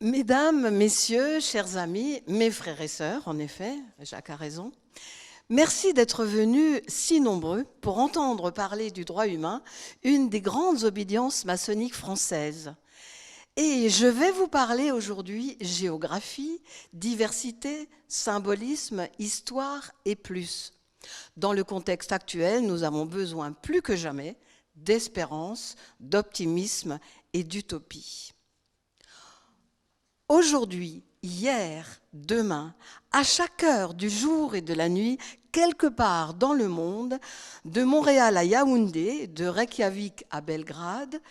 Mesdames, messieurs, chers amis, mes frères et sœurs, en effet, Jacques a raison, merci d'être venus si nombreux pour entendre parler du droit humain, une des grandes obédiences maçonniques françaises. Et je vais vous parler aujourd'hui géographie, diversité, symbolisme, histoire et plus. Dans le contexte actuel, nous avons besoin plus que jamais d'espérance, d'optimisme et d'utopie. Aujourd'hui, hier, demain, à chaque heure du jour et de la nuit, quelque part dans le monde, de Montréal à Yaoundé, de Reykjavik à Belgrade,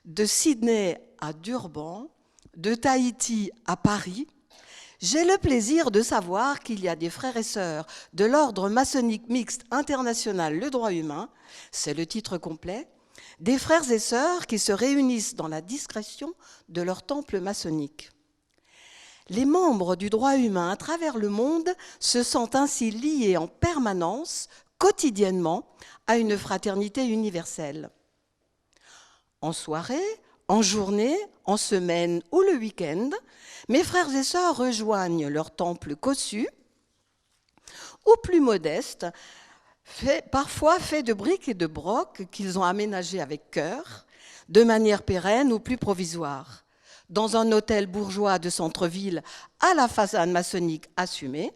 de Sydney à Durban, de Tahiti à Paris, j'ai le plaisir de savoir qu'il y a des frères et sœurs de l'ordre maçonnique mixte international Le Droit Humain, c'est le titre complet, des frères et sœurs qui se réunissent dans la discrétion de leur temple maçonnique. Les membres du droit humain à travers le monde se sentent ainsi liés en permanence, quotidiennement, à une fraternité universelle. En soirée, en journée, en semaine ou le week-end, mes frères et sœurs rejoignent leur temple cossu, ou plus modeste, parfois fait de briques et de brocs qu'ils ont aménagés avec cœur, de manière pérenne ou plus provisoire, dans un hôtel bourgeois de centre-ville à la façade maçonnique assumée,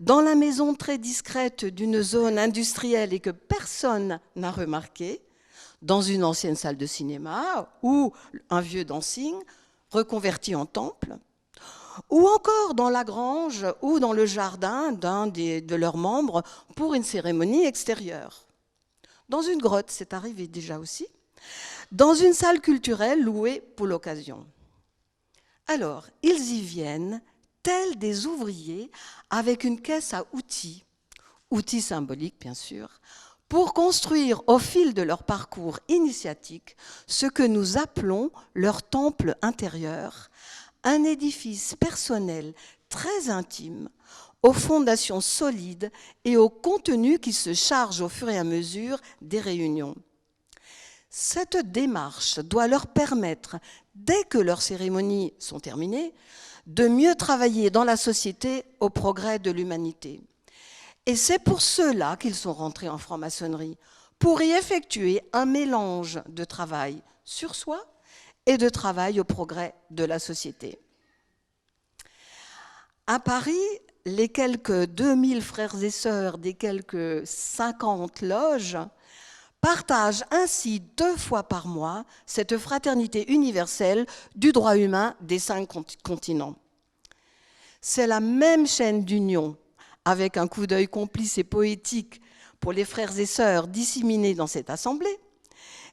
dans la maison très discrète d'une zone industrielle et que personne n'a remarqué, dans une ancienne salle de cinéma ou un vieux dancing reconverti en temple, ou encore dans la grange ou dans le jardin d'un de leurs membres pour une cérémonie extérieure. Dans une grotte, c'est arrivé déjà aussi, dans une salle culturelle louée pour l'occasion. Alors, ils y viennent, tels des ouvriers, avec une caisse à outils symboliques bien sûr, pour construire au fil de leur parcours initiatique ce que nous appelons leur temple intérieur, un édifice personnel très intime, aux fondations solides et au contenu qui se charge au fur et à mesure des réunions. Cette démarche doit leur permettre, dès que leurs cérémonies sont terminées, de mieux travailler dans la société au progrès de l'humanité. Et c'est pour cela qu'ils sont rentrés en franc-maçonnerie, pour y effectuer un mélange de travail sur soi et de travail au progrès de la société. À Paris, les quelques 2000 frères et sœurs des quelques 50 loges partagent ainsi 2 fois par mois cette fraternité universelle du droit humain des 5 continents. C'est la même chaîne d'union, avec un coup d'œil complice et poétique pour les frères et sœurs disséminés dans cette assemblée.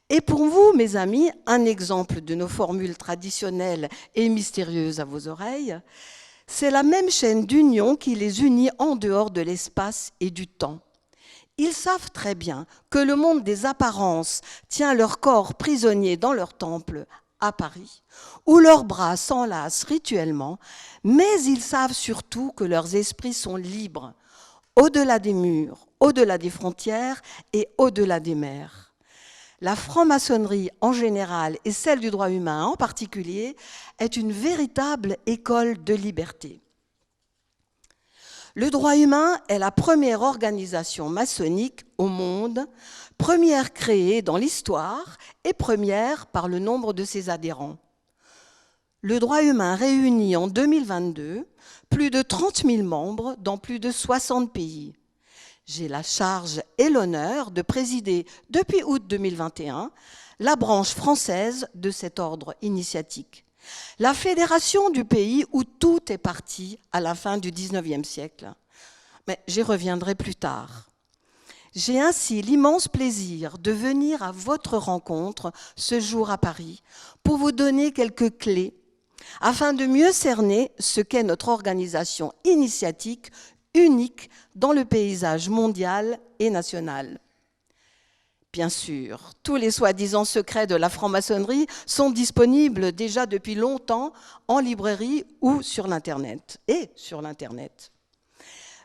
Et pour vous, mes amis, un exemple de nos formules traditionnelles et mystérieuses à vos oreilles, c'est la même chaîne d'union qui les unit en dehors de l'espace et du temps. Ils savent très bien que le monde des apparences tient leur corps prisonnier dans leur temple à Paris, où leurs bras s'enlacent rituellement, mais ils savent surtout que leurs esprits sont libres, au-delà des murs, au-delà des frontières et au-delà des mers. La franc-maçonnerie en général et celle du droit humain en particulier est une véritable école de liberté. Le droit humain est la première organisation maçonnique au monde, première créée dans l'histoire et première par le nombre de ses adhérents. Le droit humain réunit en 2022 plus de 30 000 membres dans plus de 60 pays. J'ai la charge et l'honneur de présider depuis août 2021 la branche française de cet ordre initiatique. La fédération du pays où tout est parti à la fin du XIXe siècle. Mais j'y reviendrai plus tard. J'ai ainsi l'immense plaisir de venir à votre rencontre ce jour à Paris pour vous donner quelques clés afin de mieux cerner ce qu'est notre organisation initiatique unique dans le paysage mondial et national. Bien sûr, tous les soi-disant secrets de la franc-maçonnerie sont disponibles déjà depuis longtemps en librairie ou sur l'Internet,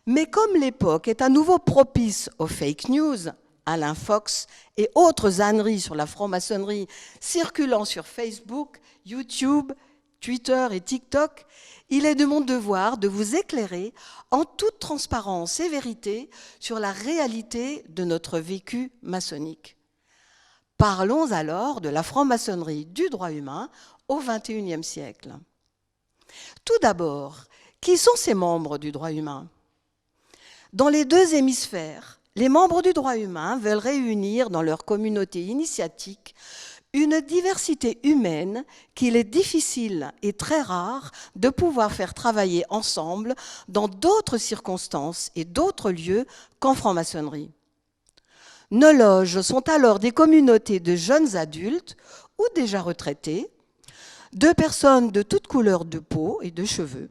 Mais comme l'époque est à nouveau propice aux fake news, Alain Fox et autres âneries sur la franc-maçonnerie circulant sur Facebook, YouTube, Twitter et TikTok, il est de mon devoir de vous éclairer en toute transparence et vérité sur la réalité de notre vécu maçonnique. Parlons alors de la franc-maçonnerie du droit humain au XXIe siècle. Tout d'abord, qui sont ces membres du droit humain ? Dans les deux hémisphères, les membres du droit humain veulent réunir dans leur communauté initiatique une diversité humaine qu'il est difficile et très rare de pouvoir faire travailler ensemble dans d'autres circonstances et d'autres lieux qu'en franc-maçonnerie. Nos loges sont alors des communautés de jeunes adultes ou déjà retraités, de personnes de toutes couleurs de peau et de cheveux.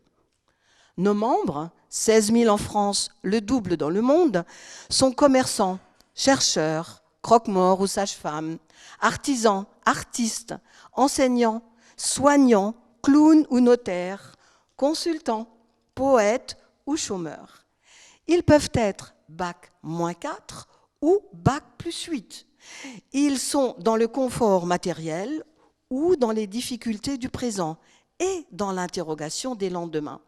Nos membres, 16 000 en France, le double dans le monde, sont commerçants, chercheurs, croque-morts ou sages-femmes, artisans, artistes, enseignants, soignants, clowns ou notaires, consultants, poètes ou chômeurs. Ils peuvent être Bac-4 ou Bac+8. Ils sont dans le confort matériel ou dans les difficultés du présent et dans l'interrogation des lendemains.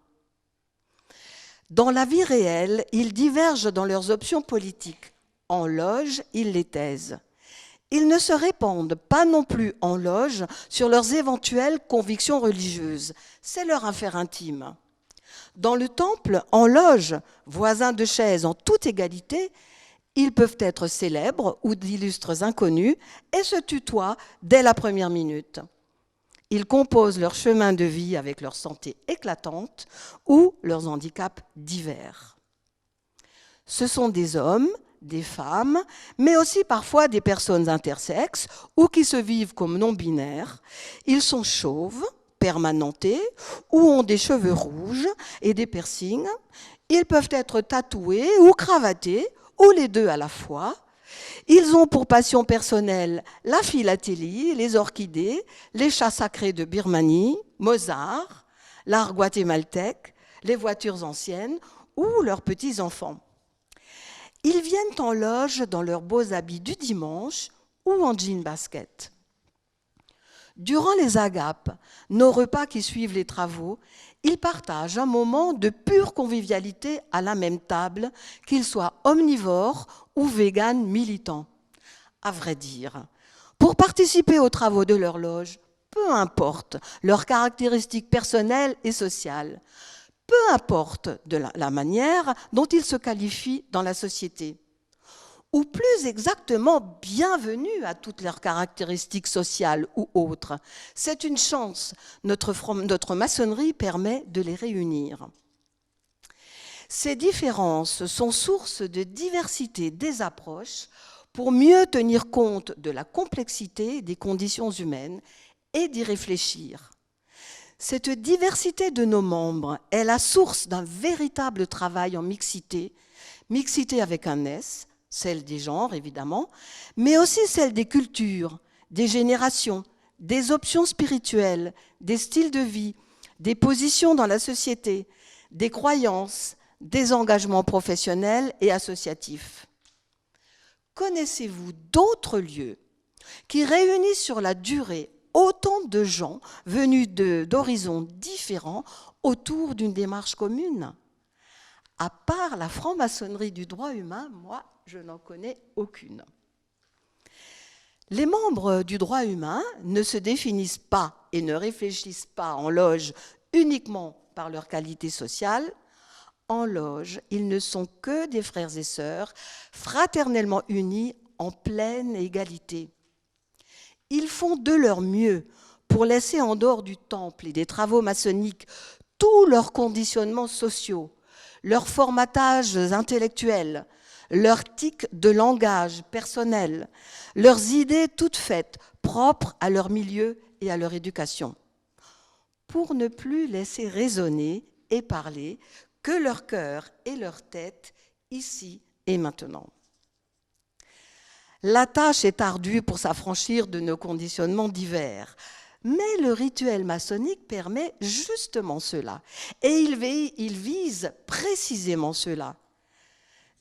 Dans la vie réelle, ils divergent dans leurs options politiques. En loge, ils les taisent. Ils ne se répandent pas non plus en loge sur leurs éventuelles convictions religieuses. C'est leur affaire intime. Dans le temple, en loge, voisins de chaises en toute égalité, ils peuvent être célèbres ou d'illustres inconnus et se tutoient dès la première minute. Ils composent leur chemin de vie avec leur santé éclatante ou leurs handicaps divers. Ce sont des hommes, des femmes, mais aussi parfois des personnes intersexes ou qui se vivent comme non-binaires. Ils sont chauves, permanentés ou ont des cheveux rouges et des piercings. Ils peuvent être tatoués ou cravatés ou les deux à la fois. Ils ont pour passion personnelle la philatélie, les orchidées, les chats sacrés de Birmanie, Mozart, l'art guatémaltèque, les voitures anciennes ou leurs petits-enfants. Ils viennent en loge dans leurs beaux habits du dimanche ou en jean basket. Durant les agapes, nos repas qui suivent les travaux, ils partagent un moment de pure convivialité à la même table, qu'ils soient omnivores ou véganes militants. À vrai dire, pour participer aux travaux de leur loge, peu importe leurs caractéristiques personnelles et sociales, peu importe de la manière dont ils se qualifient dans la société, ou plus exactement, bienvenue à toutes leurs caractéristiques sociales ou autres. C'est une chance, notre maçonnerie permet de les réunir. Ces différences sont source de diversité des approches pour mieux tenir compte de la complexité des conditions humaines et d'y réfléchir. Cette diversité de nos membres est la source d'un véritable travail en mixité, mixité avec un S, celle des genres évidemment, mais aussi celle des cultures, des générations, des options spirituelles, des styles de vie, des positions dans la société, des croyances, des engagements professionnels et associatifs. Connaissez-vous d'autres lieux qui réunissent sur la durée autant de gens venus d'horizons différents autour d'une démarche commune? À part la franc-maçonnerie du droit humain, moi, je n'en connais aucune. Les membres du droit humain ne se définissent pas et ne réfléchissent pas en loge uniquement par leur qualité sociale. En loge, ils ne sont que des frères et sœurs fraternellement unis en pleine égalité. Ils font de leur mieux pour laisser en dehors du temple et des travaux maçonniques tous leurs conditionnements sociaux, leurs formatages intellectuels, leurs tics de langage personnel, leurs idées toutes faites, propres à leur milieu et à leur éducation, pour ne plus laisser résonner et parler que leur cœur et leur tête, ici et maintenant. La tâche est ardue pour s'affranchir de nos conditionnements divers, mais le rituel maçonnique permet justement cela, et il vise précisément cela.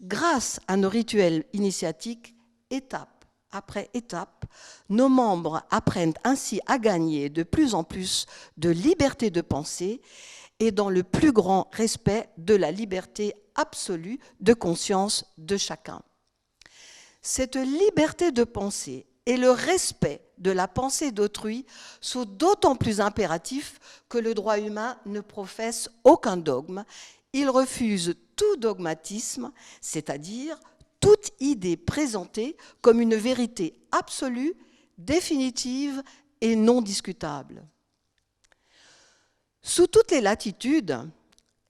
Grâce à nos rituels initiatiques, étape après étape, nos membres apprennent ainsi à gagner de plus en plus de liberté de pensée et dans le plus grand respect de la liberté absolue de conscience de chacun. Cette liberté de pensée et le respect de la pensée d'autrui sont d'autant plus impératifs que le droit humain ne professe aucun dogme. Il refuse tout dogmatisme, c'est-à-dire toute idée présentée comme une vérité absolue, définitive et non discutable. Sous toutes les latitudes,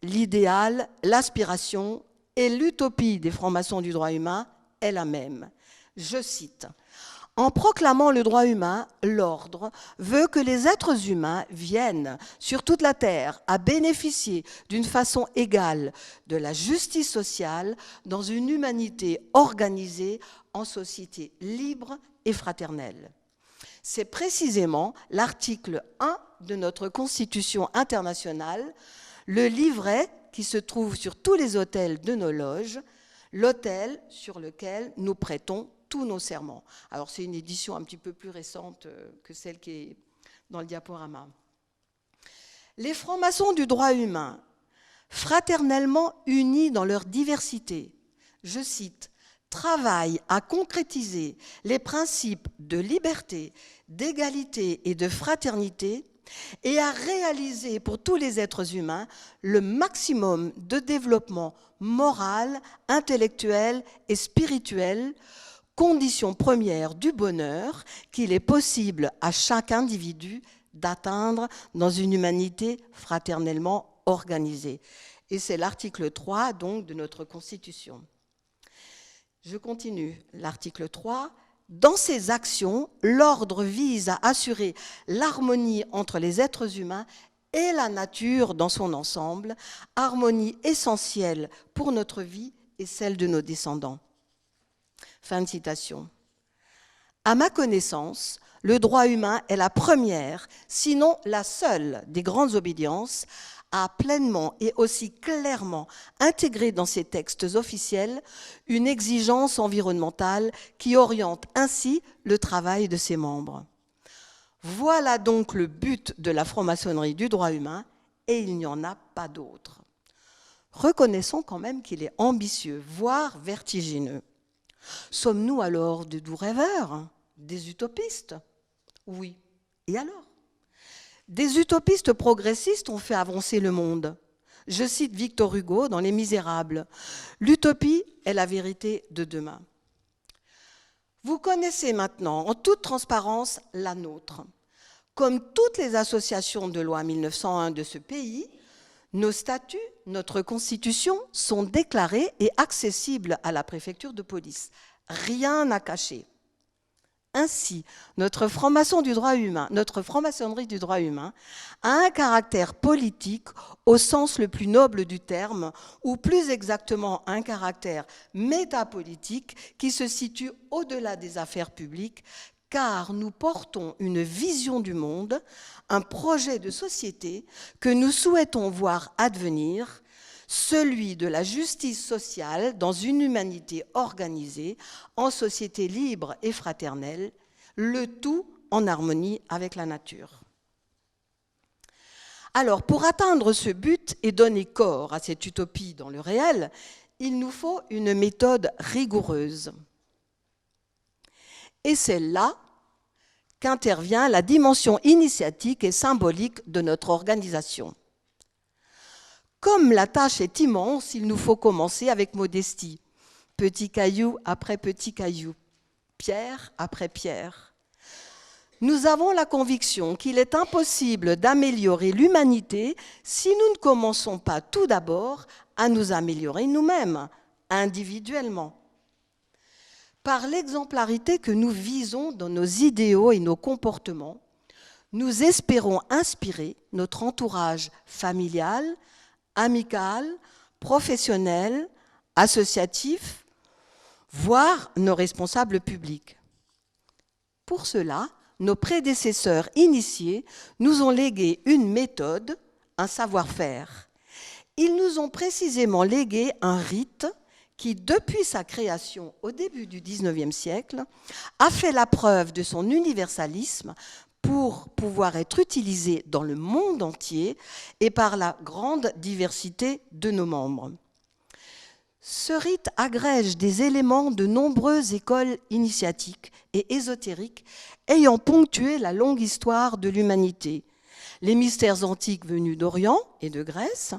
l'idéal, l'aspiration et l'utopie des francs-maçons du droit humain est la même. Je cite, « En proclamant le droit humain, l'ordre veut que les êtres humains viennent sur toute la terre à bénéficier d'une façon égale de la justice sociale dans une humanité organisée en société libre et fraternelle. » C'est précisément l'article 1 de notre Constitution internationale, le livret qui se trouve sur tous les autels de nos loges, l'autel sur lequel nous prêtons tous nos serments. Alors c'est une édition un petit peu plus récente que celle qui est dans le diaporama. Les francs-maçons du droit humain, fraternellement unis dans leur diversité, je cite, travaillent à concrétiser les principes de liberté, d'égalité et de fraternité et à réaliser pour tous les êtres humains le maximum de développement moral, intellectuel et spirituel, condition première du bonheur qu'il est possible à chaque individu d'atteindre dans une humanité fraternellement organisée. Et c'est l'article 3 donc de notre Constitution. Je continue, l'article 3. Dans ses actions, l'ordre vise à assurer l'harmonie entre les êtres humains et la nature dans son ensemble, harmonie essentielle pour notre vie et celle de nos descendants. Fin de citation. À ma connaissance, le droit humain est la première, sinon la seule des grandes obédiences a pleinement et aussi clairement intégré dans ses textes officiels une exigence environnementale qui oriente ainsi le travail de ses membres. Voilà donc le but de la franc-maçonnerie du droit humain et il n'y en a pas d'autre. Reconnaissons quand même qu'il est ambitieux, voire vertigineux. Sommes-nous alors de doux rêveurs, des utopistes? Oui. Et alors? Des utopistes progressistes ont fait avancer le monde. Je cite Victor Hugo dans Les Misérables. L'utopie est la vérité de demain. Vous connaissez maintenant en toute transparence la nôtre. Comme toutes les associations de loi 1901 de ce pays, nos statuts, notre constitution sont déclarés et accessibles à la préfecture de police. Rien à cacher. Ainsi, notre franc-maçonnerie du droit humain a un caractère politique au sens le plus noble du terme, ou plus exactement un caractère métapolitique qui se situe au-delà des affaires publiques, car nous portons une vision du monde, un projet de société que nous souhaitons voir advenir, celui de la justice sociale dans une humanité organisée, en société libre et fraternelle, le tout en harmonie avec la nature. Alors, pour atteindre ce but et donner corps à cette utopie dans le réel, il nous faut une méthode rigoureuse. Et c'est là qu'intervient la dimension initiatique et symbolique de notre organisation. Comme la tâche est immense, il nous faut commencer avec modestie, petit caillou après petit caillou, pierre après pierre. Nous avons la conviction qu'il est impossible d'améliorer l'humanité si nous ne commençons pas tout d'abord à nous améliorer nous-mêmes, individuellement. Par l'exemplarité que nous visons dans nos idéaux et nos comportements, nous espérons inspirer notre entourage familial, amical, professionnel, associatif, voire nos responsables publics. Pour cela, nos prédécesseurs initiés nous ont légué une méthode, un savoir-faire. Ils nous ont précisément légué un rite qui, depuis sa création au début du XIXe siècle, a fait la preuve de son universalisme pour pouvoir être utilisé dans le monde entier et par la grande diversité de nos membres. Ce rite agrège des éléments de nombreuses écoles initiatiques et ésotériques ayant ponctué la longue histoire de l'humanité. Les mystères antiques venus d'Orient et de Grèce,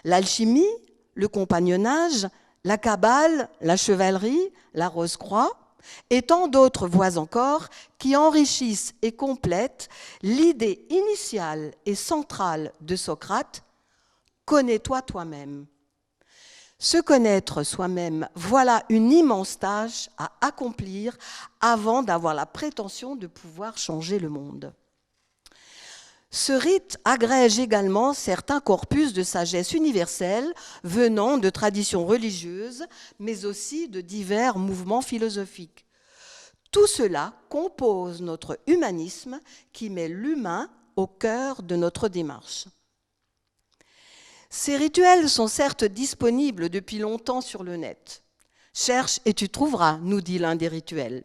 l'alchimie, le compagnonnage, la kabbale, la chevalerie, la rose-croix, et tant d'autres voies encore qui enrichissent et complètent l'idée initiale et centrale de Socrate « Connais-toi toi-même ». Se connaître soi-même, voilà une immense tâche à accomplir avant d'avoir la prétention de pouvoir changer le monde. Ce rite agrège également certains corpus de sagesse universelle venant de traditions religieuses, mais aussi de divers mouvements philosophiques. Tout cela compose notre humanisme qui met l'humain au cœur de notre démarche. Ces rituels sont certes disponibles depuis longtemps sur le net. Cherche et tu trouveras, nous dit l'un des rituels.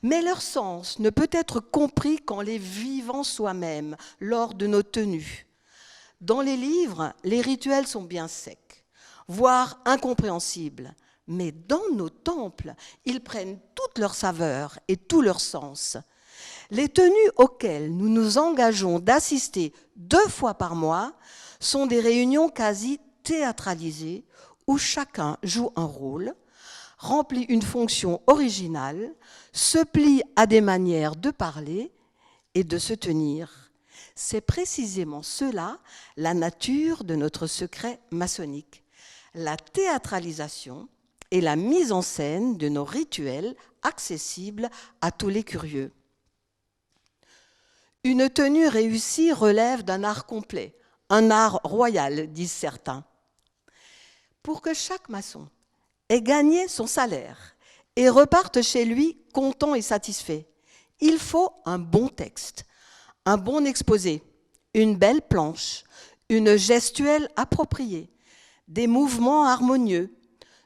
Mais leur sens ne peut être compris qu'en les vivant soi-même, lors de nos tenues. Dans les livres, les rituels sont bien secs, voire incompréhensibles. Mais dans nos temples, ils prennent toute leur saveur et tout leur sens. Les tenues auxquelles nous nous engageons d'assister 2 fois par mois sont des réunions quasi théâtralisées où chacun joue un rôle, remplit une fonction originale, se plie à des manières de parler et de se tenir. C'est précisément cela la nature de notre secret maçonnique, la théâtralisation et la mise en scène de nos rituels accessibles à tous les curieux. Une tenue réussie relève d'un art complet, un art royal, disent certains. Pour que chaque maçon ait gagné son salaire et reparte chez lui content et satisfait, il faut un bon texte, un bon exposé, une belle planche, une gestuelle appropriée, des mouvements harmonieux,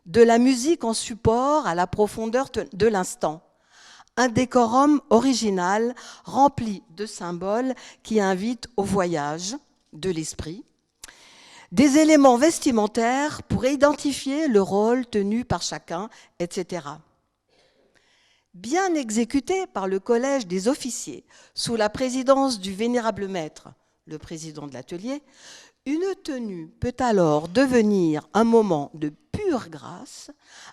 de la musique en support à la profondeur de l'instant, un décorum original rempli de symboles qui invitent au voyage de l'esprit, des éléments vestimentaires pour identifier le rôle tenu par chacun, etc. Bien exécuté par le Collège des officiers, sous la présidence du vénérable maître, le président de l'atelier, une tenue peut alors devenir un moment de pure grâce,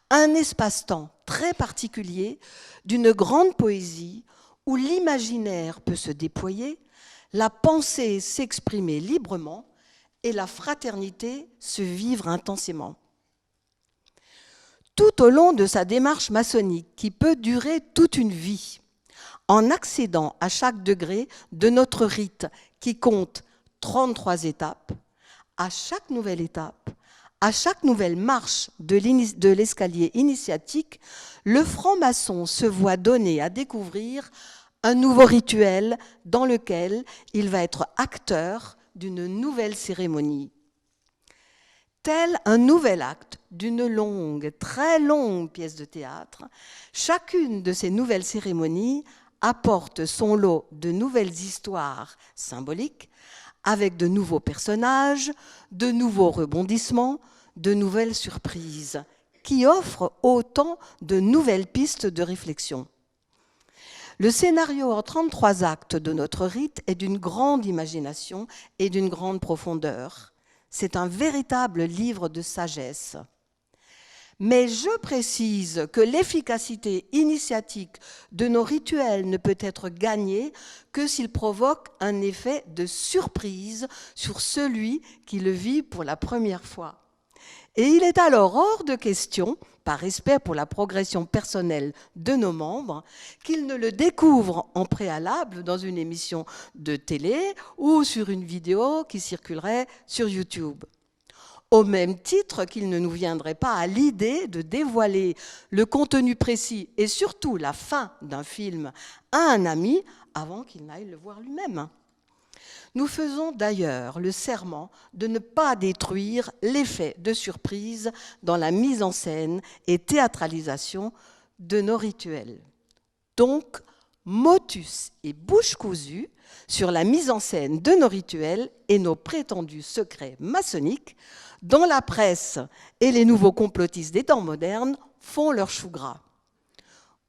un espace-temps très particulier, d'une grande poésie, où l'imaginaire peut se déployer, la pensée s'exprimer librement et la fraternité se vivre intensément. Tout au long de sa démarche maçonnique, qui peut durer toute une vie, en accédant à chaque degré de notre rite, qui compte 33 étapes, à chaque nouvelle étape, à chaque nouvelle marche de l'escalier initiatique, le franc-maçon se voit donner à découvrir un nouveau rituel dans lequel il va être acteur d'une nouvelle cérémonie. Tel un nouvel acte d'une longue, très longue pièce de théâtre, chacune de ces nouvelles cérémonies apporte son lot de nouvelles histoires symboliques, avec de nouveaux personnages, de nouveaux rebondissements, de nouvelles surprises, qui offrent autant de nouvelles pistes de réflexion. Le scénario en 33 actes de notre rite est d'une grande imagination et d'une grande profondeur. C'est un véritable livre de sagesse. Mais je précise que l'efficacité initiatique de nos rituels ne peut être gagnée que s'il provoque un effet de surprise sur celui qui le vit pour la première fois. Et il est alors hors de question, par respect pour la progression personnelle de nos membres, qu'ils ne le découvrent en préalable dans une émission de télé ou sur une vidéo qui circulerait sur YouTube. Au même titre qu'il ne nous viendrait pas à l'idée de dévoiler le contenu précis et surtout la fin d'un film à un ami avant qu'il n'aille le voir lui-même. Nous faisons d'ailleurs le serment de ne pas détruire l'effet de surprise dans la mise en scène et théâtralisation de nos rituels. Donc, motus et bouche cousue sur la mise en scène de nos rituels et nos prétendus secrets maçonniques dont la presse et les nouveaux complotistes des temps modernes font leur chou gras.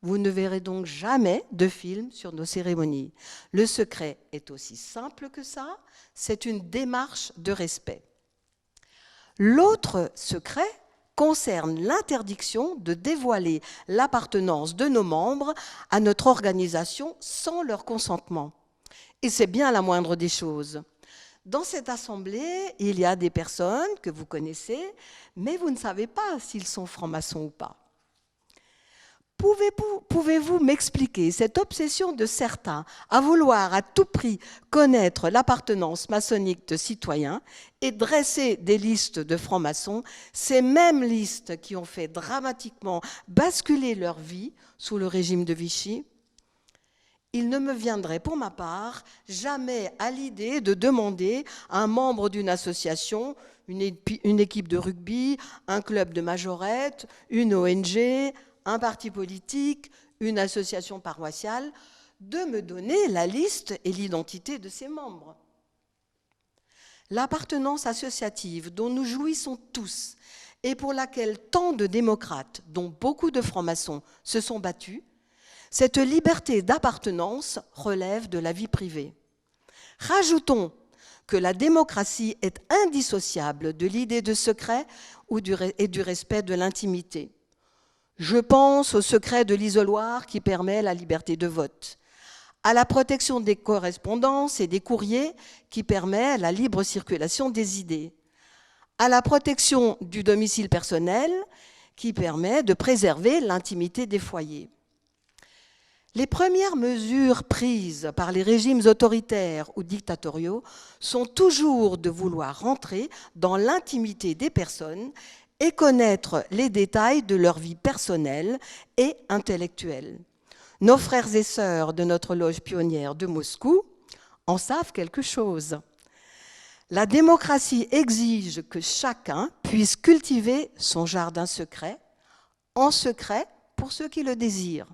Vous ne verrez donc jamais de film sur nos cérémonies. Le secret est aussi simple que ça, c'est une démarche de respect. L'autre secret concerne l'interdiction de dévoiler l'appartenance de nos membres à notre organisation sans leur consentement. Et c'est bien la moindre des choses. Dans cette assemblée, il y a des personnes que vous connaissez, mais vous ne savez pas s'ils sont francs-maçons ou pas. Pouvez-vous m'expliquer cette obsession de certains à vouloir à tout prix connaître l'appartenance maçonnique de citoyens et dresser des listes de francs-maçons, ces mêmes listes qui ont fait dramatiquement basculer leur vie sous le régime de Vichy? Il ne me viendrait pour ma part jamais à l'idée de demander à un membre d'une association, une équipe de rugby, un club de majorette, une ONG, un parti politique, une association paroissiale, de me donner la liste et l'identité de ses membres. L'appartenance associative dont nous jouissons tous et pour laquelle tant de démocrates, dont beaucoup de francs-maçons, se sont battus, cette liberté d'appartenance relève de la vie privée. Rajoutons que la démocratie est indissociable de l'idée de secret et du respect de l'intimité. Je pense au secret de l'isoloir qui permet la liberté de vote, à la protection des correspondances et des courriers qui permet la libre circulation des idées, à la protection du domicile personnel qui permet de préserver l'intimité des foyers. Les premières mesures prises par les régimes autoritaires ou dictatoriaux sont toujours de vouloir rentrer dans l'intimité des personnes et connaître les détails de leur vie personnelle et intellectuelle. Nos frères et sœurs de notre loge pionnière de Moscou en savent quelque chose. La démocratie exige que chacun puisse cultiver son jardin secret, en secret pour ceux qui le désirent.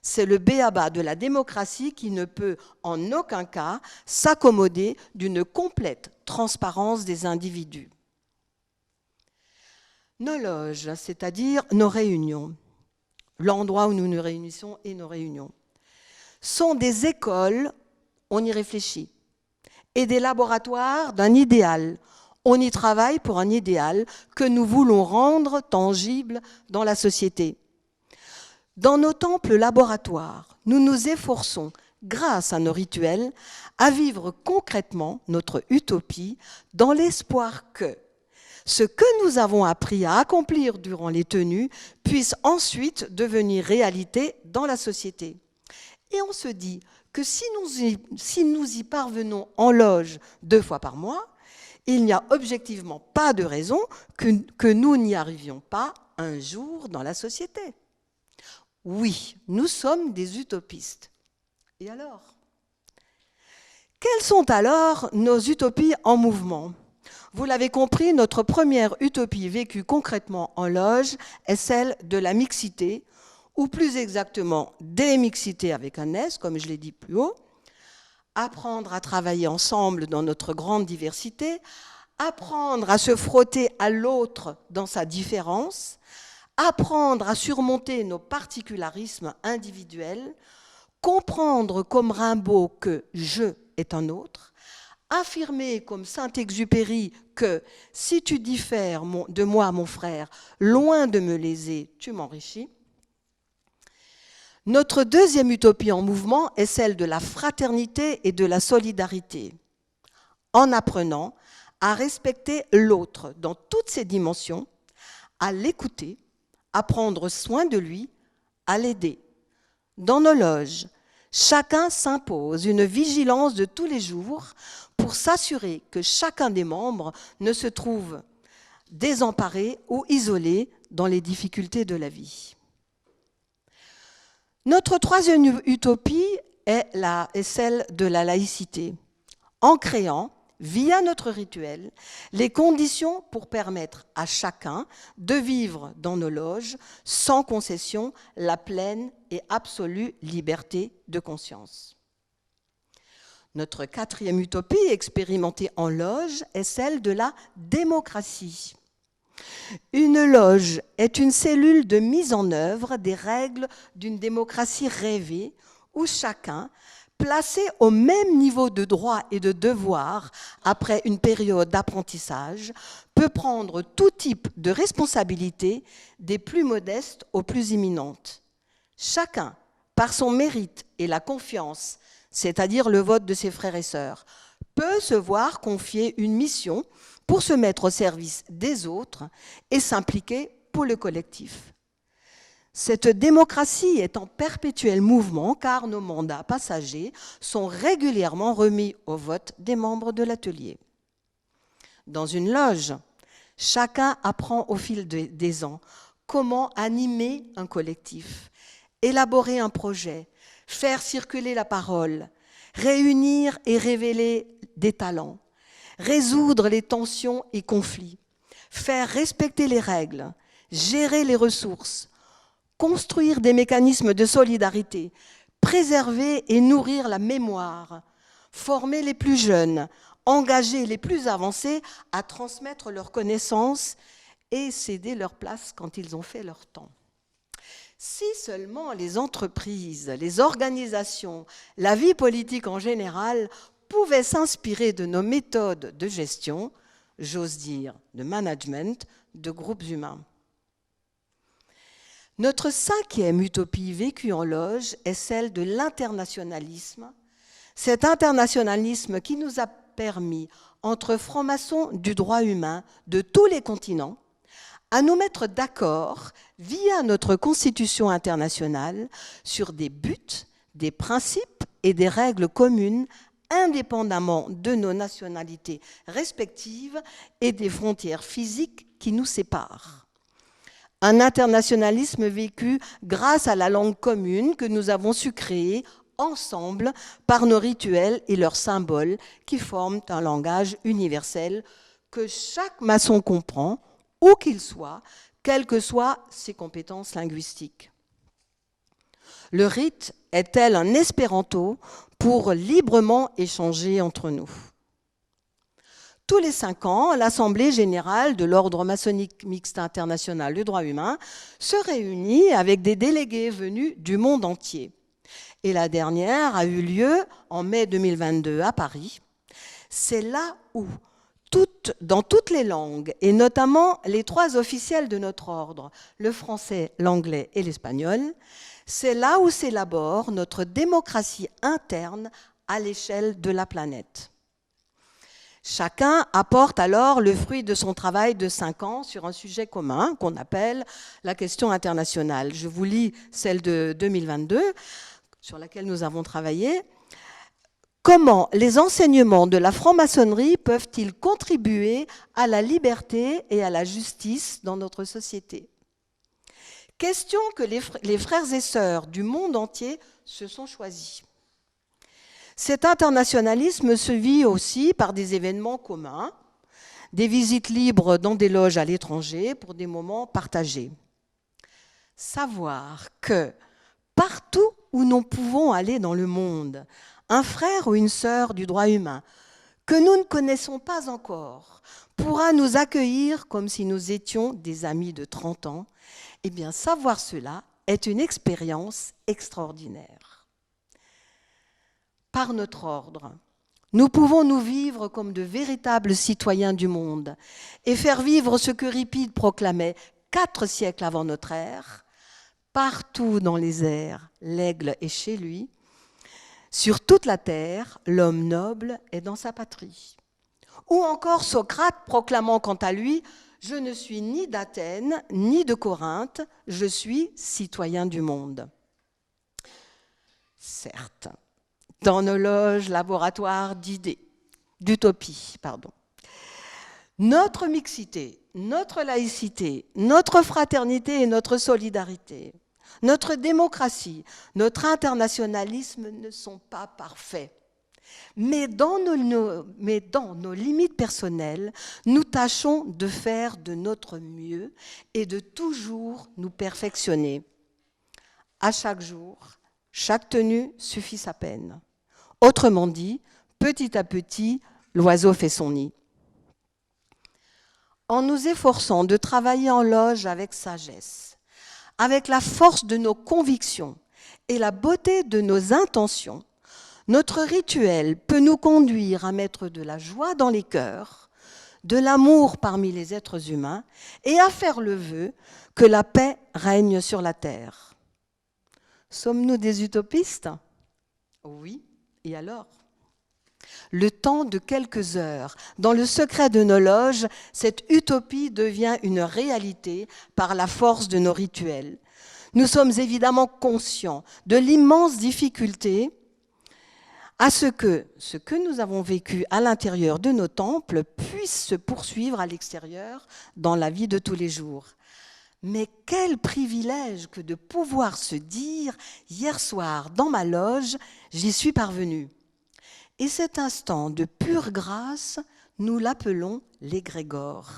C'est le b.a.-ba de la démocratie qui ne peut en aucun cas s'accommoder d'une complète transparence des individus. Nos loges, c'est-à-dire nos réunions, l'endroit où nous nous réunissons et nos réunions, sont des écoles, on y réfléchit, et des laboratoires d'un idéal. On y travaille pour un idéal que nous voulons rendre tangible dans la société. Dans nos temples laboratoires, nous nous efforçons, grâce à nos rituels, à vivre concrètement notre utopie dans l'espoir que ce que nous avons appris à accomplir durant les tenues puisse ensuite devenir réalité dans la société. Et on se dit que si nous y parvenons en loge 2 fois par mois, il n'y a objectivement pas de raison que nous n'y arrivions pas un jour dans la société. Oui, nous sommes des utopistes. Et alors? Quelles sont alors nos utopies en mouvement? Vous l'avez compris, notre première utopie vécue concrètement en loge est celle de la mixité, ou plus exactement des mixités avec un S, comme je l'ai dit plus haut, apprendre à travailler ensemble dans notre grande diversité, apprendre à se frotter à l'autre dans sa différence, apprendre à surmonter nos particularismes individuels, comprendre comme Rimbaud que « je » est un autre, affirmer comme Saint-Exupéry que « si tu diffères de moi, mon frère, loin de me léser, tu m'enrichis ». Notre deuxième utopie en mouvement est celle de la fraternité et de la solidarité, en apprenant à respecter l'autre dans toutes ses dimensions, à l'écouter, à prendre soin de lui, à l'aider. Dans nos loges, chacun s'impose une vigilance de tous les jours pour s'assurer que chacun des membres ne se trouve désemparé ou isolé dans les difficultés de la vie. Notre troisième utopie est celle de la laïcité, en créant, via notre rituel, les conditions pour permettre à chacun de vivre dans nos loges, sans concession, la pleine et absolue liberté de conscience. Notre quatrième utopie expérimentée en loge est celle de la démocratie. Une loge est une cellule de mise en œuvre des règles d'une démocratie rêvée où chacun, placé au même niveau de droits et de devoirs après une période d'apprentissage, peut prendre tout type de responsabilités, des plus modestes aux plus imminentes. Chacun, par son mérite et la confiance, c'est-à-dire le vote de ses frères et sœurs, peut se voir confier une mission pour se mettre au service des autres et s'impliquer pour le collectif. Cette démocratie est en perpétuel mouvement car nos mandats passagers sont régulièrement remis au vote des membres de l'atelier. Dans une loge, chacun apprend au fil des ans comment animer un collectif, élaborer un projet, faire circuler la parole, réunir et révéler des talents, résoudre les tensions et conflits, faire respecter les règles, gérer les ressources, construire des mécanismes de solidarité, préserver et nourrir la mémoire, former les plus jeunes, engager les plus avancés à transmettre leurs connaissances et céder leur place quand ils ont fait leur temps. Si seulement les entreprises, les organisations, la vie politique en général pouvaient s'inspirer de nos méthodes de gestion, j'ose dire de management, de groupes humains. Notre cinquième utopie vécue en loge est celle de l'internationalisme. Cet internationalisme qui nous a permis, entre francs-maçons du droit humain de tous les continents, à nous mettre d'accord via notre constitution internationale sur des buts, des principes et des règles communes indépendamment de nos nationalités respectives et des frontières physiques qui nous séparent. Un internationalisme vécu grâce à la langue commune que nous avons su créer ensemble par nos rituels et leurs symboles qui forment un langage universel que chaque maçon comprend, où qu'il soit, quelles que soient ses compétences linguistiques. Le rite est tel un espéranto pour librement échanger entre nous. Tous les 5 ans, l'Assemblée générale de l'Ordre maçonnique mixte international du droit humain se réunit avec des délégués venus du monde entier. Et la dernière a eu lieu en mai 2022 à Paris. C'est là où, dans toutes les langues, et notamment les 3 officiels de notre ordre, le français, l'anglais et l'espagnol, c'est là où s'élabore notre démocratie interne à l'échelle de la planète. Chacun apporte alors le fruit de son travail de 5 ans sur un sujet commun qu'on appelle la question internationale. Je vous lis celle de 2022, sur laquelle nous avons travaillé. Comment les enseignements de la franc-maçonnerie peuvent-ils contribuer à la liberté et à la justice dans notre société ? Question que les frères et sœurs du monde entier se sont choisis. Cet internationalisme se vit aussi par des événements communs, des visites libres dans des loges à l'étranger pour des moments partagés. Savoir que partout où nous pouvons aller dans le monde, un frère ou une sœur du droit humain que nous ne connaissons pas encore pourra nous accueillir comme si nous étions des amis de 30 ans, eh bien savoir cela est une expérience extraordinaire. Par notre ordre, nous pouvons nous vivre comme de véritables citoyens du monde et faire vivre ce qu'Euripide proclamait 4 siècles avant notre ère. Partout dans les airs, l'aigle est chez lui. Sur toute la terre, l'homme noble est dans sa patrie. Ou encore Socrate proclamant quant à lui « Je ne suis ni d'Athènes ni de Corinthe, je suis citoyen du monde ». Certes, dans nos loges, laboratoires d'idées, d'utopie, notre mixité, notre laïcité, notre fraternité et notre solidarité, notre démocratie, notre internationalisme ne sont pas parfaits. Mais dans nos limites personnelles, nous tâchons de faire de notre mieux et de toujours nous perfectionner. À chaque jour, chaque tenue suffit sa peine. Autrement dit, petit à petit, l'oiseau fait son nid. En nous efforçant de travailler en loge avec sagesse, avec la force de nos convictions et la beauté de nos intentions, notre rituel peut nous conduire à mettre de la joie dans les cœurs, de l'amour parmi les êtres humains et à faire le vœu que la paix règne sur la terre. Sommes-nous des utopistes ? Oui, et alors ? Le temps de quelques heures, dans le secret de nos loges, cette utopie devient une réalité par la force de nos rituels. Nous sommes évidemment conscients de l'immense difficulté à ce que nous avons vécu à l'intérieur de nos temples puisse se poursuivre à l'extérieur dans la vie de tous les jours. Mais quel privilège que de pouvoir se dire « Hier soir, dans ma loge, j'y suis parvenu ». Et cet instant de pure grâce, nous l'appelons l'égrégore.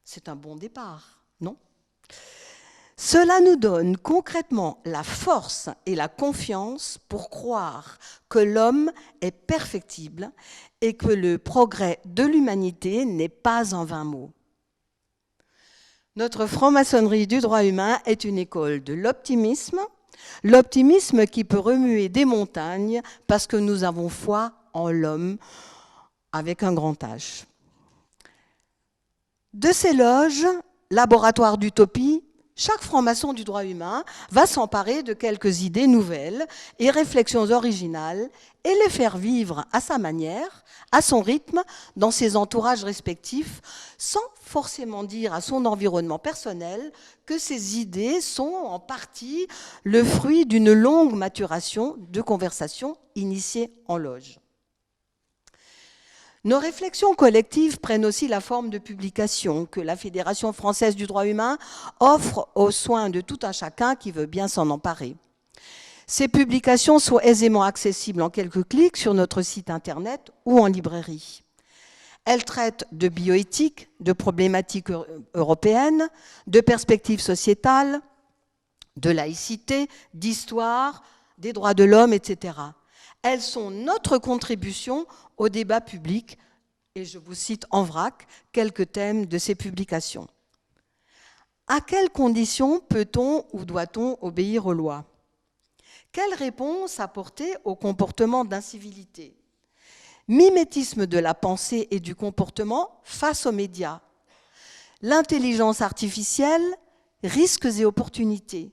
C'est un bon départ, non ? Cela nous donne concrètement la force et la confiance pour croire que l'homme est perfectible et que le progrès de l'humanité n'est pas en vain mots. Notre franc-maçonnerie du droit humain est une école de l'optimisme qui peut remuer des montagnes parce que nous avons foi en l'homme avec un grand H. De ces loges, laboratoires d'utopie, chaque franc-maçon du droit humain va s'emparer de quelques idées nouvelles et réflexions originales et les faire vivre à sa manière, à son rythme, dans ses entourages respectifs, sans forcément dire à son environnement personnel que ces idées sont en partie le fruit d'une longue maturation de conversations initiées en loge. Nos réflexions collectives prennent aussi la forme de publications que la Fédération française du droit humain offre aux soins de tout un chacun qui veut bien s'en emparer. Ces publications sont aisément accessibles en quelques clics sur notre site internet ou en librairie. Elles traitent de bioéthique, de problématiques européennes, de perspectives sociétales, de laïcité, d'histoire, des droits de l'homme, etc. Elles sont notre contribution au débat public, et je vous cite en vrac quelques thèmes de ces publications. À quelles conditions peut-on ou doit-on obéir aux lois ? Quelle réponse apporter au comportement d'incivilité ? Mimétisme de la pensée et du comportement face aux médias. L'intelligence artificielle, risques et opportunités.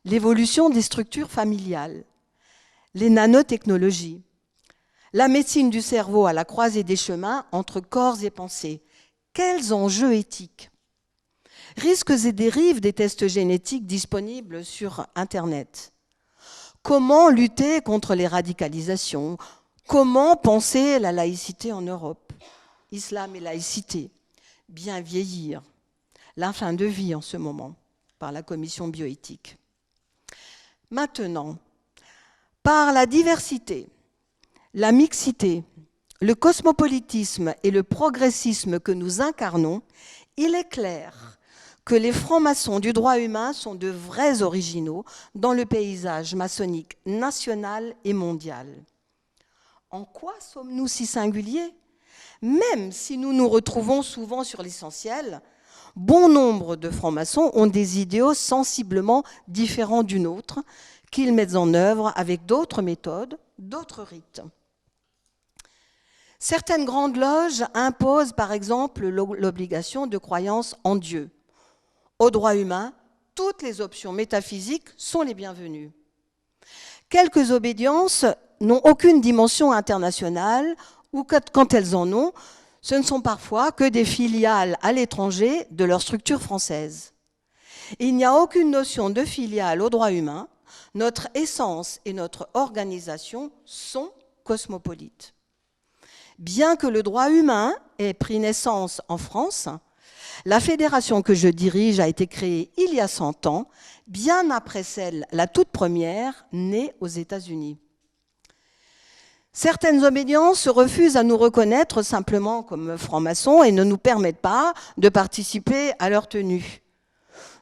L'évolution des structures familiales. Les nanotechnologies. La médecine du cerveau à la croisée des chemins entre corps et pensée. Quels enjeux éthiques ? Risques et dérives des tests génétiques disponibles sur Internet. Comment lutter contre les radicalisations ? Comment penser la laïcité en Europe ? Islam et laïcité. Bien vieillir. La fin de vie en ce moment, par la commission bioéthique. Maintenant, par la diversité, la mixité, le cosmopolitisme et le progressisme que nous incarnons, il est clair que les francs-maçons du droit humain sont de vrais originaux dans le paysage maçonnique national et mondial. En quoi sommes-nous si singuliers ? Même si nous nous retrouvons souvent sur l'essentiel, bon nombre de francs-maçons ont des idéaux sensiblement différents du nôtre, qu'ils mettent en œuvre avec d'autres méthodes, d'autres rites. Certaines grandes loges imposent par exemple l'obligation de croyance en Dieu. Au droit humain, toutes les options métaphysiques sont les bienvenues. Quelques obédiences n'ont aucune dimension internationale ou quand elles en ont, ce ne sont parfois que des filiales à l'étranger de leur structure française. Il n'y a aucune notion de filiale au droit humain. Notre essence et notre organisation sont cosmopolites. Bien que le droit humain ait pris naissance en France, la fédération que je dirige a été créée il y a 100 ans, bien après celle, la toute première, née aux États-Unis. Certaines obédiences se refusent à nous reconnaître simplement comme francs-maçons et ne nous permettent pas de participer à leur tenue.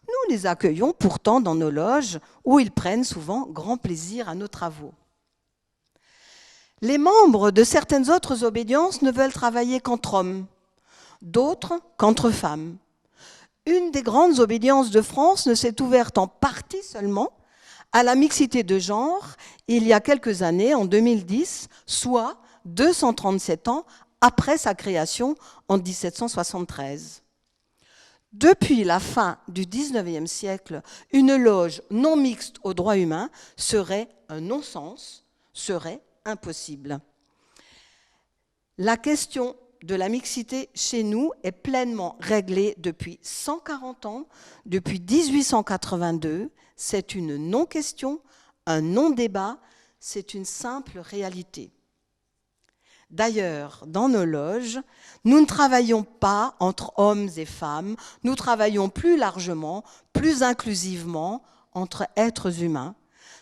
Nous les accueillons pourtant dans nos loges où ils prennent souvent grand plaisir à nos travaux. Les membres de certaines autres obédiences ne veulent travailler qu'entre hommes, d'autres qu'entre femmes. Une des grandes obédiences de France ne s'est ouverte en partie seulement à la mixité de genre il y a quelques années, en 2010, soit 237 ans après sa création en 1773. Depuis la fin du XIXe siècle, une loge non mixte aux droits humains serait un non-sens, serait impossible. La question de la mixité chez nous est pleinement réglée depuis 140 ans, depuis 1882. C'est une non-question, un non-débat, c'est une simple réalité. D'ailleurs, dans nos loges, nous ne travaillons pas entre hommes et femmes, nous travaillons plus largement, plus inclusivement entre êtres humains,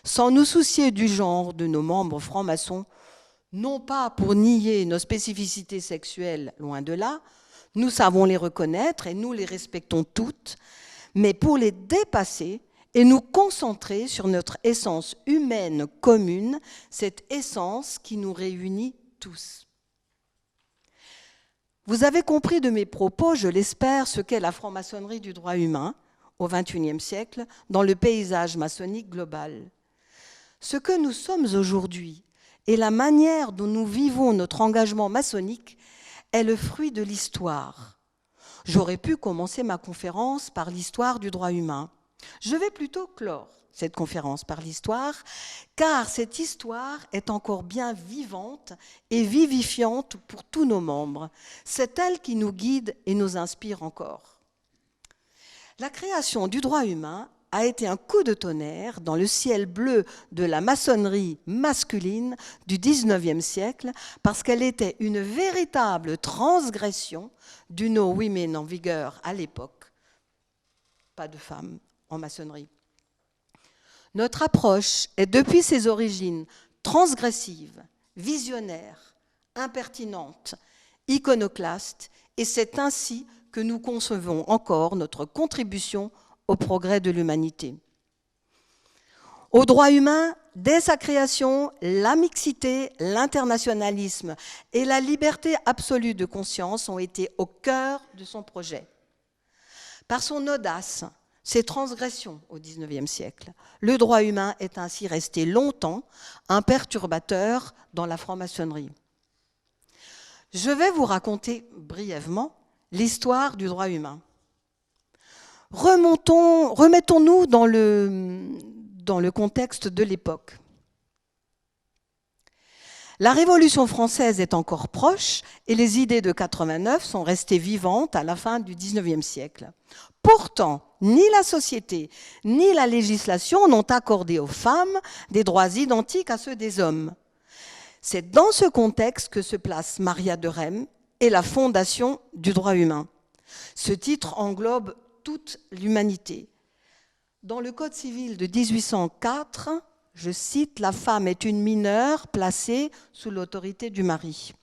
sans nous soucier du genre de nos membres francs-maçons, non pas pour nier nos spécificités sexuelles, loin de là, nous savons les reconnaître et nous les respectons toutes, mais pour les dépasser et nous concentrer sur notre essence humaine commune, cette essence qui nous réunit tous. Vous avez compris de mes propos, je l'espère, ce qu'est la franc-maçonnerie du droit humain au XXIe siècle dans le paysage maçonnique global. Ce que nous sommes aujourd'hui et la manière dont nous vivons notre engagement maçonnique est le fruit de l'histoire. J'aurais pu commencer ma conférence par l'histoire du droit humain. Je vais plutôt clore cette conférence par l'histoire, car cette histoire est encore bien vivante et vivifiante pour tous nos membres. C'est elle qui nous guide et nous inspire encore. La création du droit humain a été un coup de tonnerre dans le ciel bleu de la maçonnerie masculine du XIXe siècle parce qu'elle était une véritable transgression du No Women en vigueur à l'époque. Pas de femmes en maçonnerie. Notre approche est depuis ses origines transgressive, visionnaire, impertinente, iconoclaste, et c'est ainsi que nous concevons encore notre contribution au progrès de l'humanité. Au droit humain, dès sa création, la mixité, l'internationalisme et la liberté absolue de conscience ont été au cœur de son projet. Par son audace, ses transgressions au XIXe siècle, le droit humain est ainsi resté longtemps un perturbateur dans la franc-maçonnerie. Je vais vous raconter brièvement l'histoire du droit humain. Remettons-nous dans le contexte de l'époque. La Révolution française est encore proche et les idées de 89 sont restées vivantes à la fin du XIXe siècle. Pourtant, ni la société ni la législation n'ont accordé aux femmes des droits identiques à ceux des hommes. C'est dans ce contexte que se place Maria de Rem et la fondation du droit humain. Ce titre englobe toute l'humanité. Dans le Code civil de 1804, je cite, « La femme est une mineure placée sous l'autorité du mari ».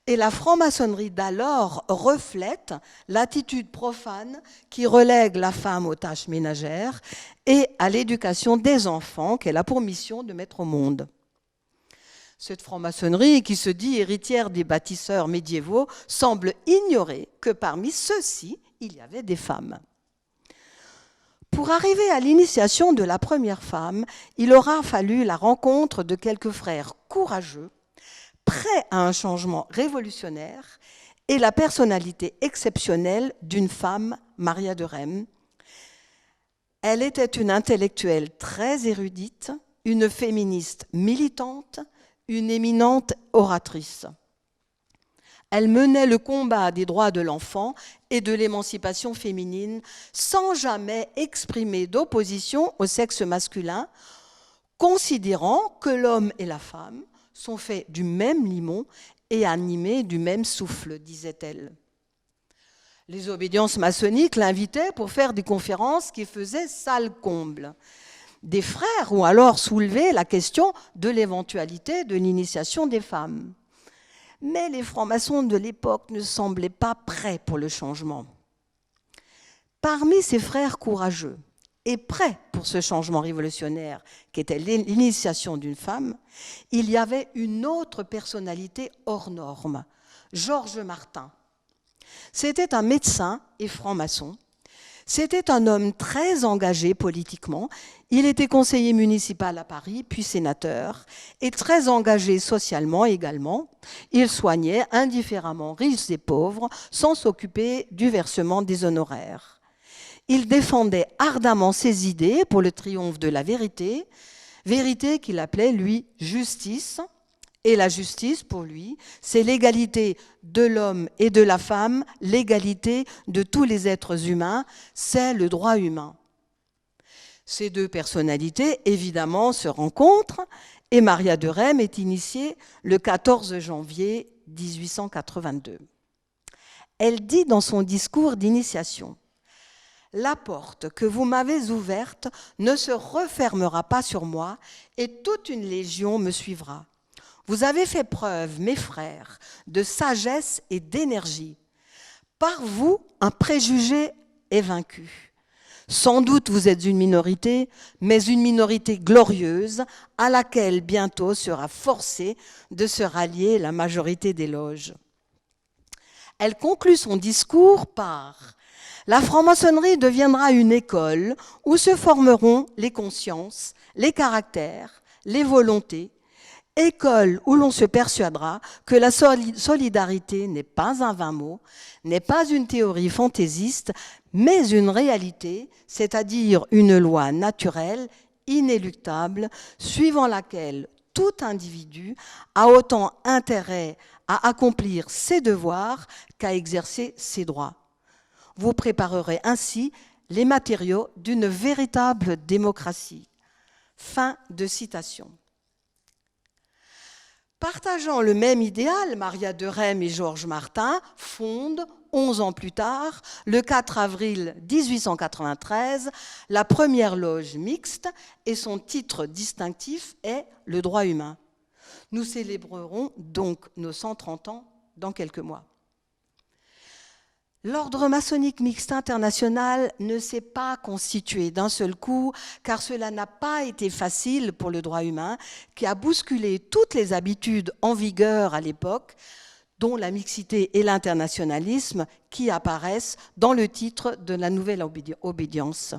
Et la franc-maçonnerie d'alors reflète l'attitude profane qui relègue la femme aux tâches ménagères et à l'éducation des enfants qu'elle a pour mission de mettre au monde. Cette franc-maçonnerie, qui se dit héritière des bâtisseurs médiévaux, semble ignorer que parmi ceux-ci, il y avait des femmes. Pour arriver à l'initiation de la première femme, il aura fallu la rencontre de quelques frères courageux, prêts à un changement révolutionnaire, et la personnalité exceptionnelle d'une femme, Maria de Rem. Elle était une intellectuelle très érudite, une féministe militante, une éminente oratrice. Elle menait le combat des droits de l'enfant et de l'émancipation féminine sans jamais exprimer d'opposition au sexe masculin, considérant que l'homme et la femme sont faits du même limon et animés du même souffle, disait-elle. Les obédiences maçonniques l'invitaient pour faire des conférences qui faisaient salle comble. des frères ont alors soulevé la question de l'éventualité de l'initiation des femmes. Mais les francs-maçons de l'époque ne semblaient pas prêts pour le changement. Parmi ces frères courageux et prêts pour ce changement révolutionnaire qu'était l'initiation d'une femme, il y avait une autre personnalité hors norme, Georges Martin. C'était un médecin et franc-maçon. C'était un homme très engagé politiquement. Il était conseiller municipal à Paris, puis sénateur, et très engagé socialement également. Il soignait indifféremment riches et pauvres, sans s'occuper du versement des honoraires. Il défendait ardemment ses idées pour le triomphe de la vérité, vérité qu'il appelait, lui, justice. Et la justice, pour lui, c'est l'égalité de l'homme et de la femme, l'égalité de tous les êtres humains, c'est le droit humain. Ces deux personnalités, évidemment, se rencontrent et Maria de Rheims est initiée le 14 janvier 1882. Elle dit dans son discours d'initiation : « La porte que vous m'avez ouverte ne se refermera pas sur moi et toute une légion me suivra. Vous avez fait preuve, mes frères, de sagesse et d'énergie. Par vous, un préjugé est vaincu. Sans doute vous êtes une minorité, mais une minorité glorieuse à laquelle bientôt sera forcée de se rallier la majorité des loges. » Elle conclut son discours par « La franc-maçonnerie deviendra une école où se formeront les consciences, les caractères, les volontés, école où l'on se persuadera que la solidarité n'est pas un vain mot, n'est pas une théorie fantaisiste, mais une réalité, c'est-à-dire une loi naturelle, inéluctable, suivant laquelle tout individu a autant intérêt à accomplir ses devoirs qu'à exercer ses droits. Vous préparerez ainsi les matériaux d'une véritable démocratie. » Fin de citation. Partageant le même idéal, Maria de Rheims et Georges Martin fondent, 11 ans plus tard, le 4 avril 1893, la première loge mixte et son titre distinctif est le droit humain. Nous célébrerons donc nos 130 ans dans quelques mois. L'ordre maçonnique mixte international ne s'est pas constitué d'un seul coup, car cela n'a pas été facile pour le droit humain, qui a bousculé toutes les habitudes en vigueur à l'époque, dont la mixité et l'internationalisme, qui apparaissent dans le titre de la nouvelle obédience.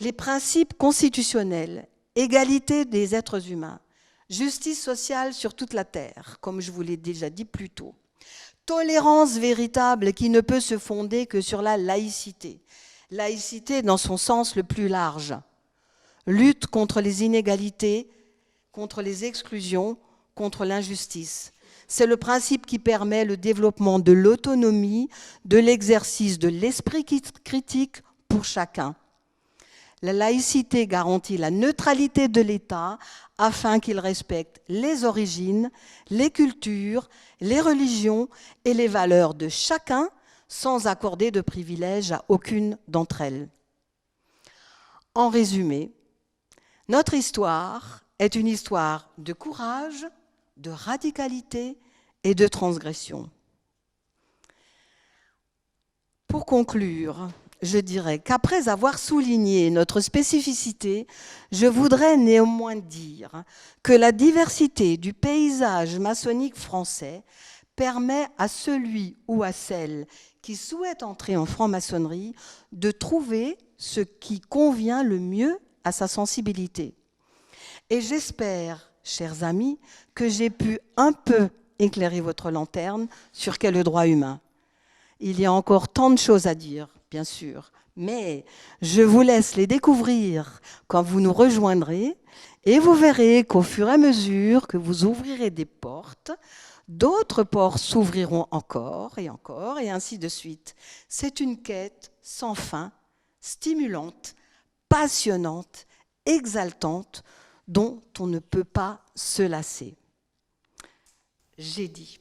Les principes constitutionnels, égalité des êtres humains, justice sociale sur toute la terre, comme je vous l'ai déjà dit plus tôt, tolérance véritable qui ne peut se fonder que sur la laïcité. Laïcité dans son sens le plus large. Lutte contre les inégalités, contre les exclusions, contre l'injustice. C'est le principe qui permet le développement de l'autonomie, de l'exercice de l'esprit critique pour chacun. La laïcité garantit la neutralité de l'État afin qu'il respecte les origines, les cultures, les religions et les valeurs de chacun sans accorder de privilèges à aucune d'entre elles. En résumé, notre histoire est une histoire de courage, de radicalité et de transgression. Pour conclure, je dirais qu'après avoir souligné notre spécificité, je voudrais néanmoins dire que la diversité du paysage maçonnique français permet à celui ou à celle qui souhaite entrer en franc-maçonnerie de trouver ce qui convient le mieux à sa sensibilité. Et j'espère, chers amis, que j'ai pu un peu éclairer votre lanterne sur qu'est le droit humain. Il y a encore tant de choses à dire, bien sûr, mais je vous laisse les découvrir quand vous nous rejoindrez et vous verrez qu'au fur et à mesure que vous ouvrirez des portes, d'autres portes s'ouvriront encore, et ainsi de suite. C'est une quête sans fin, stimulante, passionnante, exaltante, dont on ne peut pas se lasser. J'ai dit.